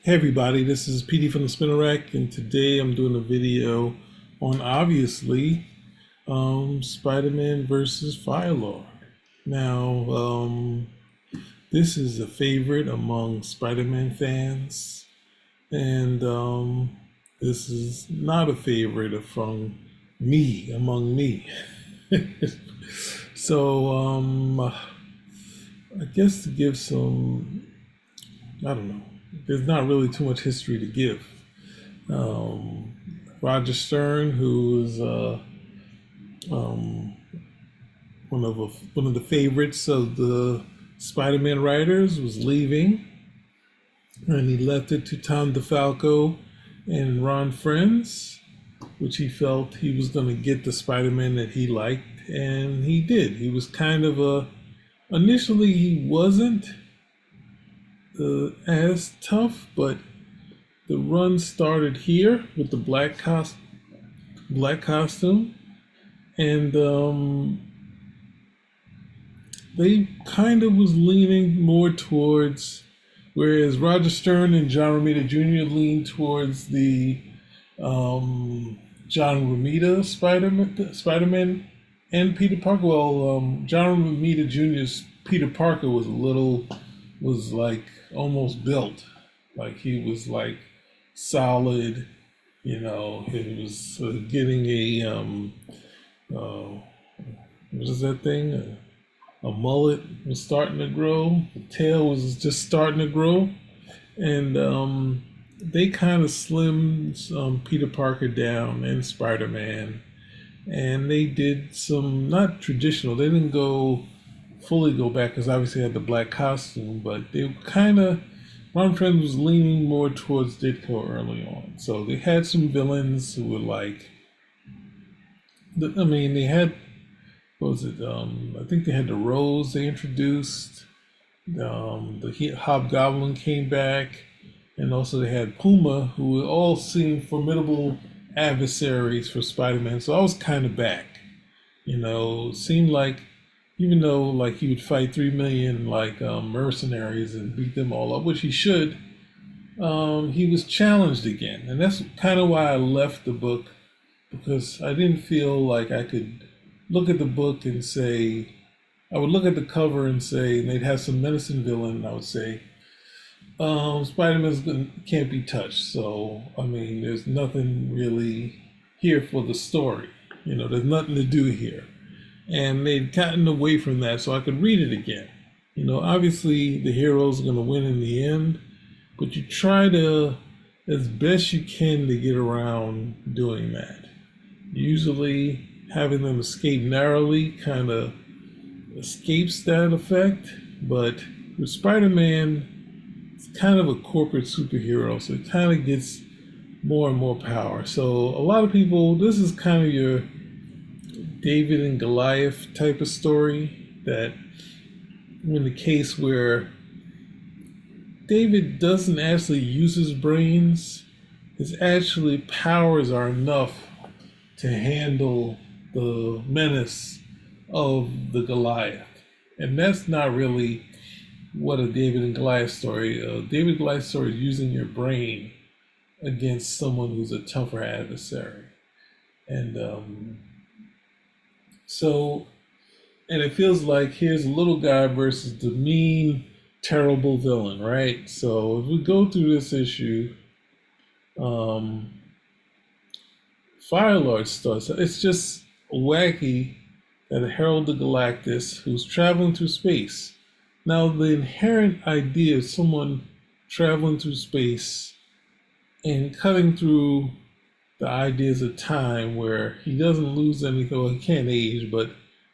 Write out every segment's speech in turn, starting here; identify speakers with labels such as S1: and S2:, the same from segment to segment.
S1: Hey everybody, this is PD from the Spinner Rack, and today I'm doing a video on obviously Spider-Man versus Firelord. Now, this is a favorite among Spider-Man fans, and this is not a favorite among me. So, I guess to give some, I don't know, there's not really too much history to give. Um, Roger Stern, who is um, one of the favorites of the Spider-Man writers, was leaving, and he left it to Tom DeFalco and Ron Frenz, which he felt he was going to get the Spider-Man that he liked, and he did. He was kind of a initially he wasn't as tough, but the run started here with the black costume, and they kind of was leaning more towards, whereas Roger Stern and John Romita Jr. leaned towards the John Romita Spider-Man and Peter Parker. Well, John Romita Jr.'s Peter Parker was like almost built, like he was like solid. He was getting uh, what is that thing? A mullet was starting to grow. The tail was just starting to grow, and they kind of slimmed Peter Parker down and Spider Man, and they did some not traditional. They didn't fully go back because obviously they had the black costume, but they kind of Ron Friend was leaning more towards Ditko early on. So they had some villains who were like, I mean, they had, what was it? I think they had the Rose they introduced. The Hobgoblin came back, and also they had Puma, who all seemed formidable adversaries for Spider-Man. So I was kind of back. Seemed like even though like he would fight 3 million like mercenaries and beat them all up, which he should, he was challenged again, and that's kind of why I left the book, because I didn't feel like I could look at the book and say, I would look at the cover and say, and they'd have some medicine villain, and I would say, Spider-Man can't be touched. So I mean, there's nothing really here for the story. There's nothing to do here, and they'd gotten away from that, so I could read it again. Obviously the hero's going to win in the end, but you try to, as best you can, to get around doing that. Usually, having them escape narrowly kind of escapes that effect, but with Spider Man, it's kind of a corporate superhero, so it kind of gets more and more power. So, a lot of people, this is kind of your David and Goliath type of story, that in the case where David doesn't actually use his brains, his actually powers are enough to handle the menace of the Goliath. And that's not really what a David and Goliath story. David and Goliath story is using your brain against someone who's a tougher adversary. And so, and it feels like here's a little guy versus the mean, terrible villain, right? So if we go through this issue, um, Firelord starts. It's just wacky that a Herald of Galactus who's traveling through space. Now, the inherent idea of someone traveling through space and cutting through the ideas of time, where he doesn't lose anything, well, he can't age, but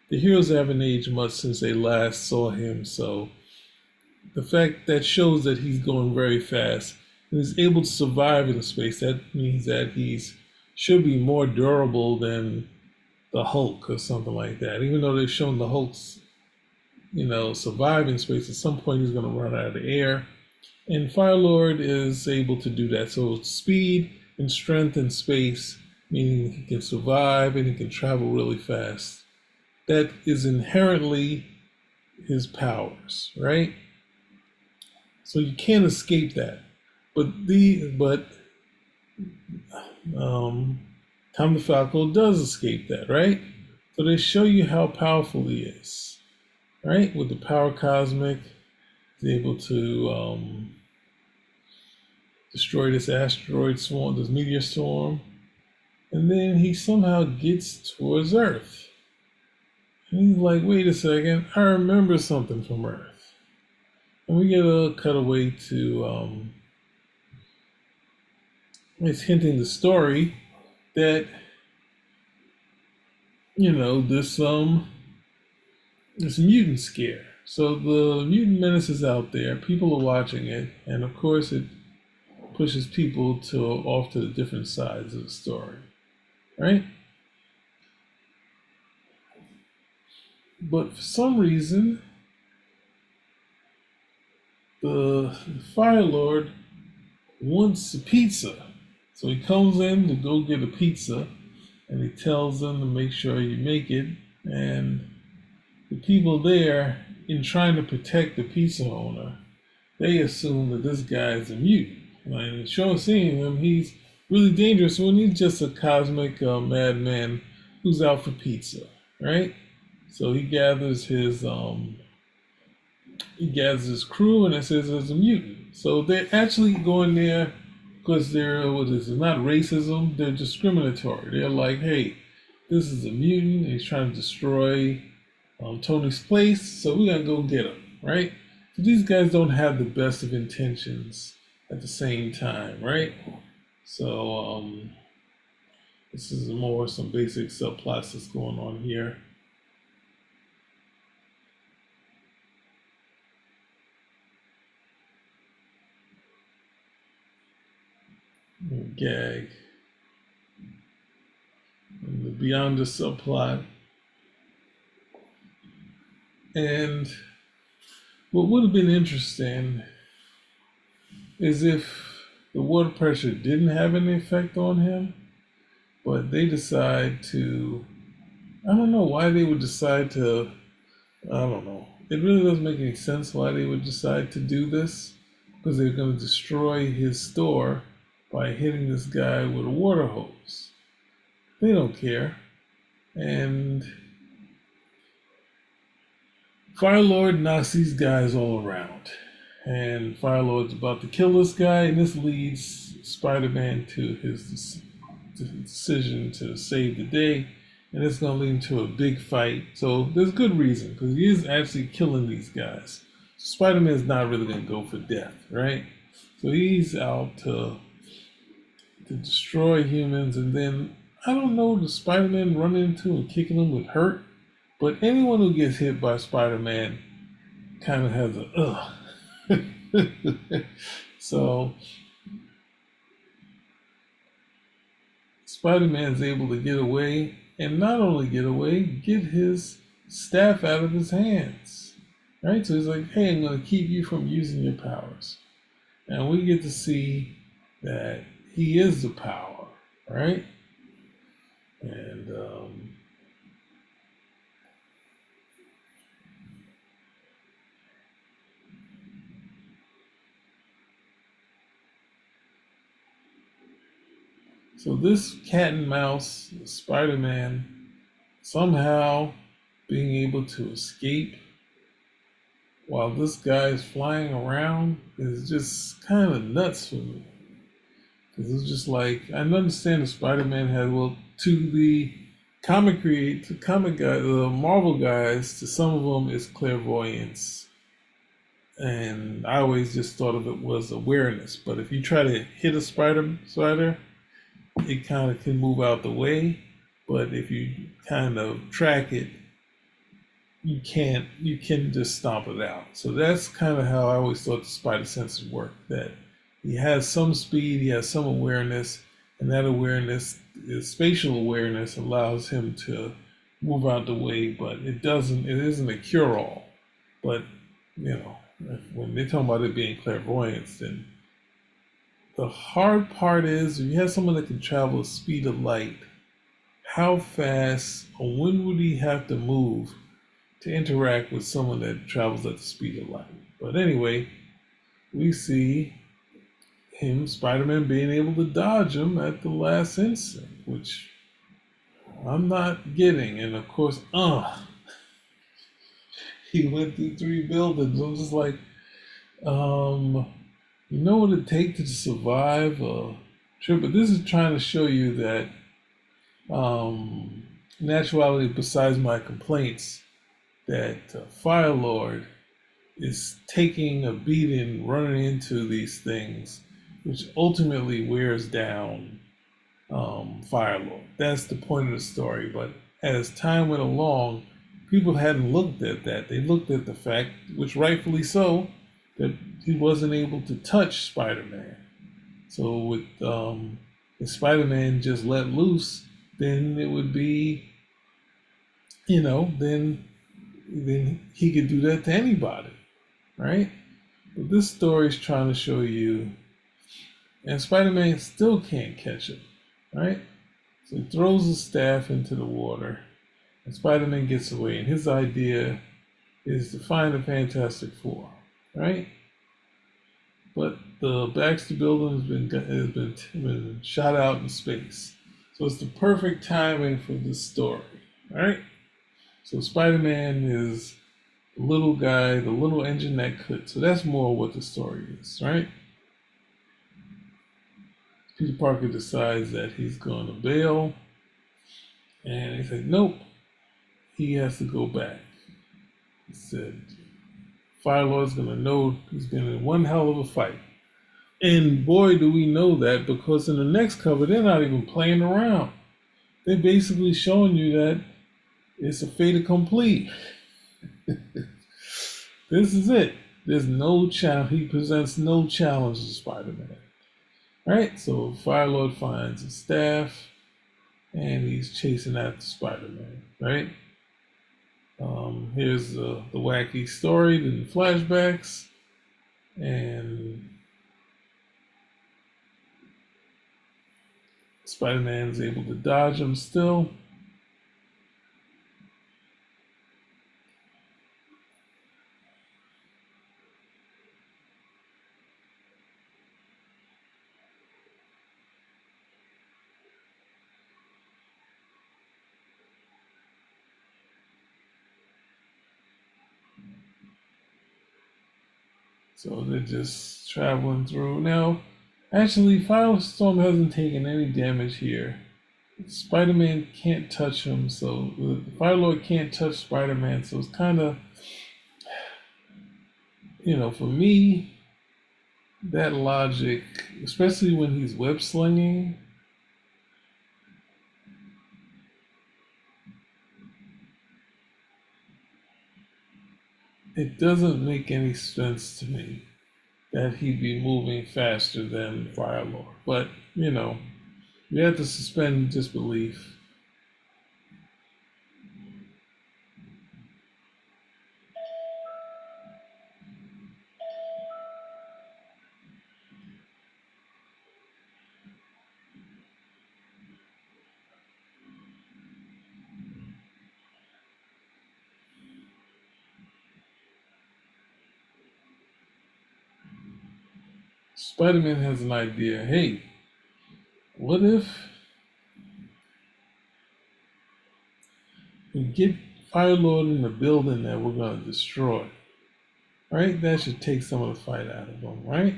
S1: the heroes haven't aged much since they last saw him. So the fact that shows that he's going very fast and is able to survive in space, that means that he's should be more durable than the Hulk or something like that. Even though they've shown the Hulk's, survive in space, at some point he's going to run out of air. And Firelord is able to do that. So speed and strength in space, meaning he can survive and he can travel really fast. That is inherently his powers, right? So you can't escape that. but um, Tom DeFalco does escape that, right? So they show you how powerful he is, right? With the power cosmic, he's able to destroy this asteroid swarm, this meteor swarm, and then he somehow gets towards Earth. And he's like, wait a second, I remember something from Earth. And we get a cutaway to, it's hinting the story that, this mutant scare. So the mutant menace is out there, people are watching it, and of course it pushes people to off to the different sides of the story, right? But for some reason, the Fire Lord wants a pizza. So he comes in to go get a pizza and he tells them to make sure you make it. And the people there, in trying to protect the pizza owner, they assume that this guy is a mutant. And show seeing him, he's really dangerous when he's just a cosmic madman who's out for pizza, right? So he gathers his crew and it says there's a mutant. So they're actually going there because they're what is it? Not racism. They're discriminatory. They're like, hey, this is a mutant. He's trying to destroy Tony's place, so we gotta go get him, right? So these guys don't have the best of intentions at the same time, right? So this is more some basic subplots that's going on here. Gag. And beyond the subplot. And what would have been interesting is if the water pressure didn't have any effect on him, but they decide to, I don't know why they would decide to, I don't know. It really doesn't make any sense why they would decide to do this, because they're going to destroy his store by hitting this guy with a water hose. They don't care. And Firelord knocks these guys all around. And Firelord's about to kill this guy, and this leads Spider-Man to his decision to save the day, and it's going to lead to a big fight. So there's good reason, because he is actually killing these guys. Spider-Man's not really going to go for death, right? So he's out to destroy humans, and then I don't know, does Spider-Man run into and kicking them would hurt? But anyone who gets hit by Spider-Man kind of has a ugh. So Spider-Man's able to get away, and not only get away, get his staff out of his hands. Right? So he's like, hey, I'm going to keep you from using your powers. And we get to see that he is the power, right? And so this cat and mouse, Spider-Man, somehow being able to escape while this guy is flying around is just kind of nuts for me. Because it's just like, I understand the Spider-Man had, well, to the comic guy, the Marvel guys, to some of them it's clairvoyance. And I always just thought of it was awareness. But if you try to hit a spider, it kind of can move out the way. But if you kind of track it, you can just stomp it out. So that's kind of how I always thought the spider senses work. That he has some speed, he has some awareness, and that awareness, his spatial awareness, allows him to move out the way. But it isn't a cure-all. But when they talk about it being clairvoyance, then the hard part is if you have someone that can travel the speed of light, how fast or when would he have to move to interact with someone that travels at the speed of light? But anyway, we see Spider-Man being able to dodge him at the last instant, which I'm not getting. And of course, he went through 3 buildings. I'm just like, um, you know what it takes to survive a trip? But this is trying to show you that, in actuality, besides my complaints, that Fire Lord is taking a beating, running into these things, which ultimately wears down Firelord. That's the point of the story. But as time went along, people hadn't looked at that. They looked at the fact, which rightfully so, that he wasn't able to touch Spider-Man. So with if Spider-Man just let loose, then it would be, then he could do that to anybody, right? But this story is trying to show you, and Spider-Man still can't catch him, right? So he throws his staff into the water, and Spider-Man gets away. And his idea is to find the Fantastic Four, right? But the Baxter building has been shot out in space, so it's the perfect timing for this story, right? So Spider-Man is the little guy, the little engine that could. So that's more what the story is, right? Peter Parker decides that he's going to bail, and he said, nope, he has to go back. He said, Firelord's going to know he's been in one hell of a fight. And boy, do we know that, because in the next cover, they're not even playing around. They're basically showing you that it's a fait accompli. This is it. There's no challenge. He presents no challenge to Spider-Man. Right? So Firelord finds his staff, and he's chasing after Spider-Man. Right? Here's the wacky story, the flashbacks, and Spider-Man is able to dodge him still. So they're just traveling through. Now, actually, Firestorm hasn't taken any damage here. Spider-Man can't touch him, so the Firelord can't touch Spider-Man, so it's kind of, for me, that logic, especially when he's web slinging, it doesn't make any sense to me that he'd be moving faster than Firelord. But, we have to suspend disbelief. Spider-Man has an idea. Hey, what if we get Firelord in the building that we're going to destroy? Right? That should take some of the fight out of him, right?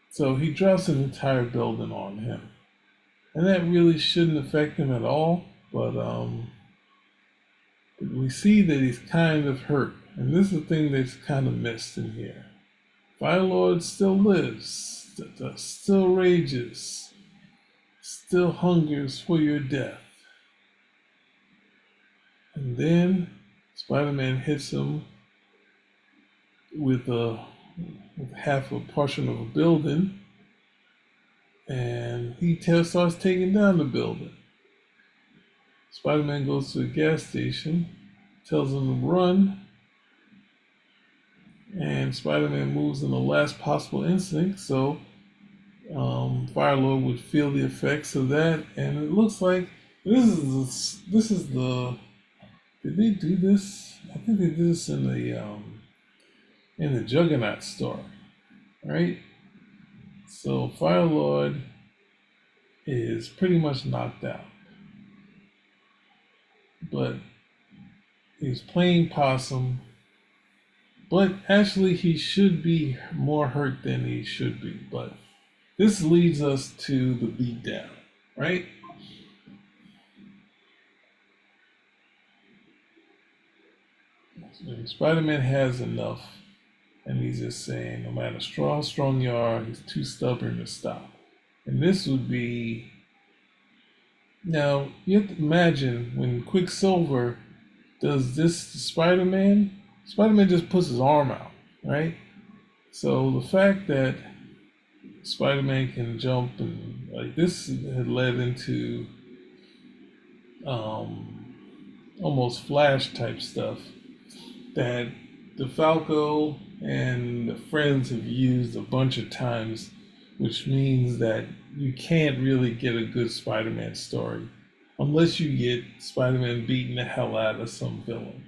S1: So he drops an entire building on him. And that really shouldn't affect him at all, but we see that he's kind of hurt. And this is the thing that's kind of missed in here. Firelord still lives, still rages, still hungers for your death. And then Spider-Man hits him with half a portion of a building, and he starts taking down the building. Spider-Man goes to a gas station, tells him to run, and Spider-Man moves in the last possible instinct, so Firelord would feel the effects of that, and it looks like this is the Did they do this? I think they did this in the Juggernaut story, right? So Firelord is pretty much knocked out, but he's playing possum. But actually, he should be more hurt than he should be. But this leads us to the beatdown, right? Spider-Man has enough, and he's just saying, no matter how strong you are, he's too stubborn to stop. And this would be now you have to imagine when Quicksilver does this to Spider-Man. Spider-Man just puts his arm out, right? So the fact that Spider-Man can jump and like this had led into um, almost Flash type stuff that DeFalco and the friends have used a bunch of times, which means that you can't really get a good Spider-Man story unless you get Spider-Man beating the hell out of some villain.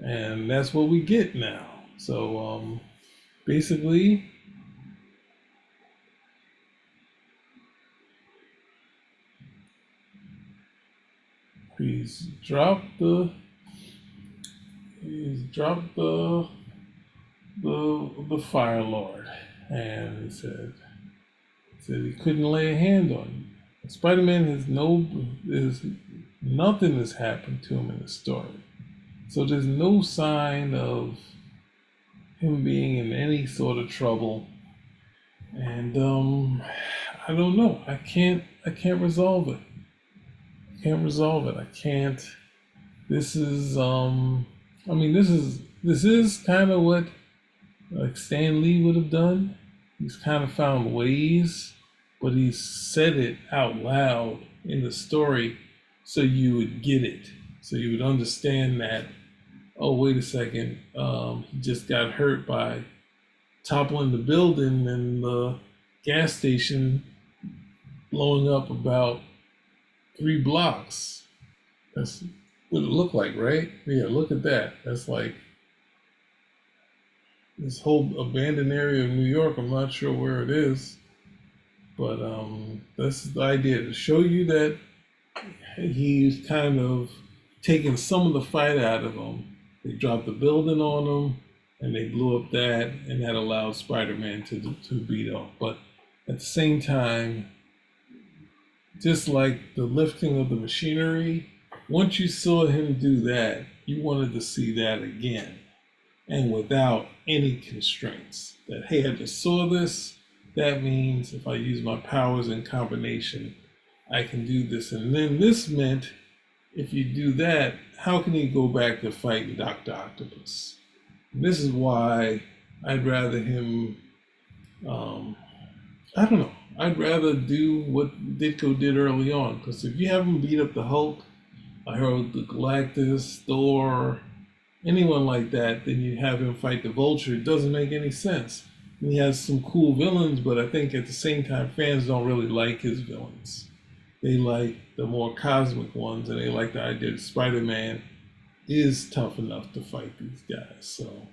S1: And that's what we get now. So basically, he's dropped the Fire Lord, and he said he couldn't lay a hand on you. Spider-Man is nothing has happened to him in the story, so there's no sign of him being in any sort of trouble. And I don't know. I can't resolve it. I can't resolve it. I can't. This is I mean this is kind of what like Stan Lee would have done. He's kind of found ways, but he's said it out loud in the story so you would get it. So you would understand that, oh, wait a second, he just got hurt by toppling the building and the gas station blowing up about 3 blocks. That's what it looked like, right? Yeah, look at that. That's like this whole abandoned area of New York. I'm not sure where it is, but that's the idea to show you that he's kind of taking some of the fight out of him. They dropped the building on him, and they blew up that, and that allowed Spider-Man to beat up. But at the same time, just like the lifting of the machinery, once you saw him do that, you wanted to see that again, and without any constraints. That, hey, I just saw this. That means if I use my powers in combination, I can do this. And then this meant if you do that, how can you go back to fighting Dr. Octopus? And this is why I'd rather him, I don't know, I'd rather do what Ditko did early on. Because if you have him beat up the Hulk, I heard the Galactus, Thor, anyone like that, then you have him fight the Vulture. It doesn't make any sense. And he has some cool villains, but I think at the same time, fans don't really like his villains. They like the more cosmic ones, and they like the idea that Spider-Man is tough enough to fight these guys. So,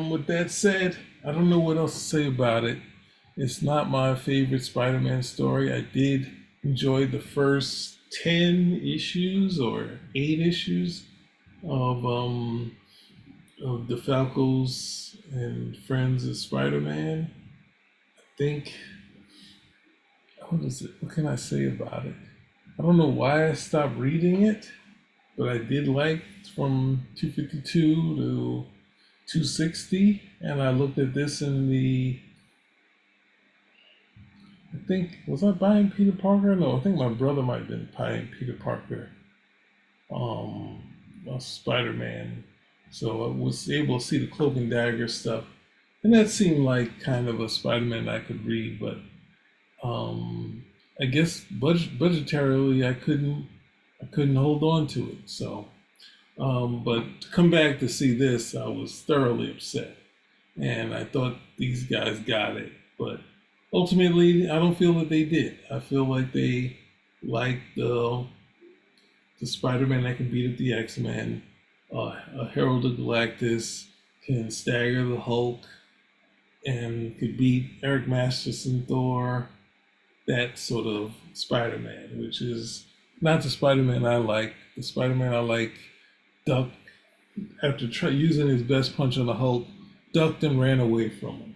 S1: with that said, I don't know what else to say about it. It's not my favorite Spider-Man story. I did enjoy the first 10 issues or 8 issues of DeFalco's and Friends of Spider-Man. I think, what is it? What can I say about it? I don't know why I stopped reading it, but I did like from 252 to 260, and I looked at this in the, I think, was I buying Peter Parker? No, I think my brother might have been buying Peter Parker, Spider-Man. So I was able to see the Cloak and Dagger stuff, and that seemed like kind of a Spider-Man I could read, but I guess budgetarily I couldn't hold on to it. So, but to come back to see this, I was thoroughly upset, and I thought these guys got it, but ultimately I don't feel that they did. I feel like they liked the the Spider-Man that can beat up the X-Men. A Herald of Galactus can stagger the Hulk and could beat Eric Masterson Thor. That sort of Spider-Man, which is not the Spider-Man I like. The Spider-Man I like ducked after using his best punch on the Hulk, ducked and ran away from him.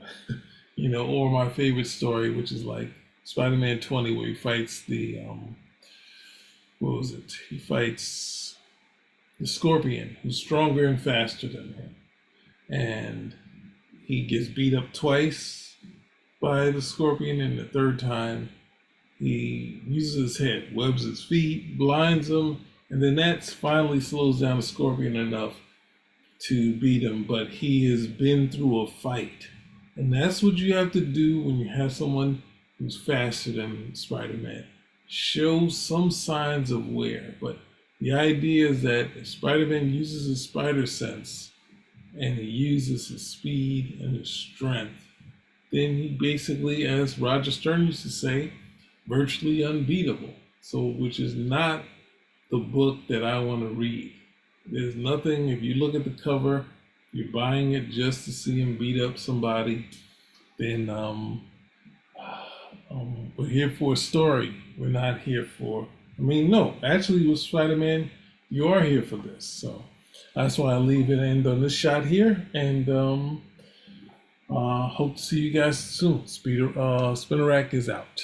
S1: Or my favorite story, which is like Spider-Man 20, where he fights the what was it? He fights the Scorpion, who's stronger and faster than him, and he gets beat up twice by the Scorpion, and the third time he uses his head, webs his feet, blinds him, and then that finally slows down the Scorpion enough to beat him. But he has been through a fight, and that's what you have to do when you have someone who's faster than Spider-Man. Show some signs of wear, but the idea is that if Spider-Man uses his spider sense and he uses his speed and his strength, then he basically, as Roger Stern used to say, virtually unbeatable. So, which is not the book that I want to read. There's nothing, if you look at the cover, you're buying it just to see him beat up somebody, then we're here for a story. We're not here for, no, actually with Spider-Man, you are here for this. So that's why I leave it end on this shot here, and hope to see you guys soon. Spinner Rack is out.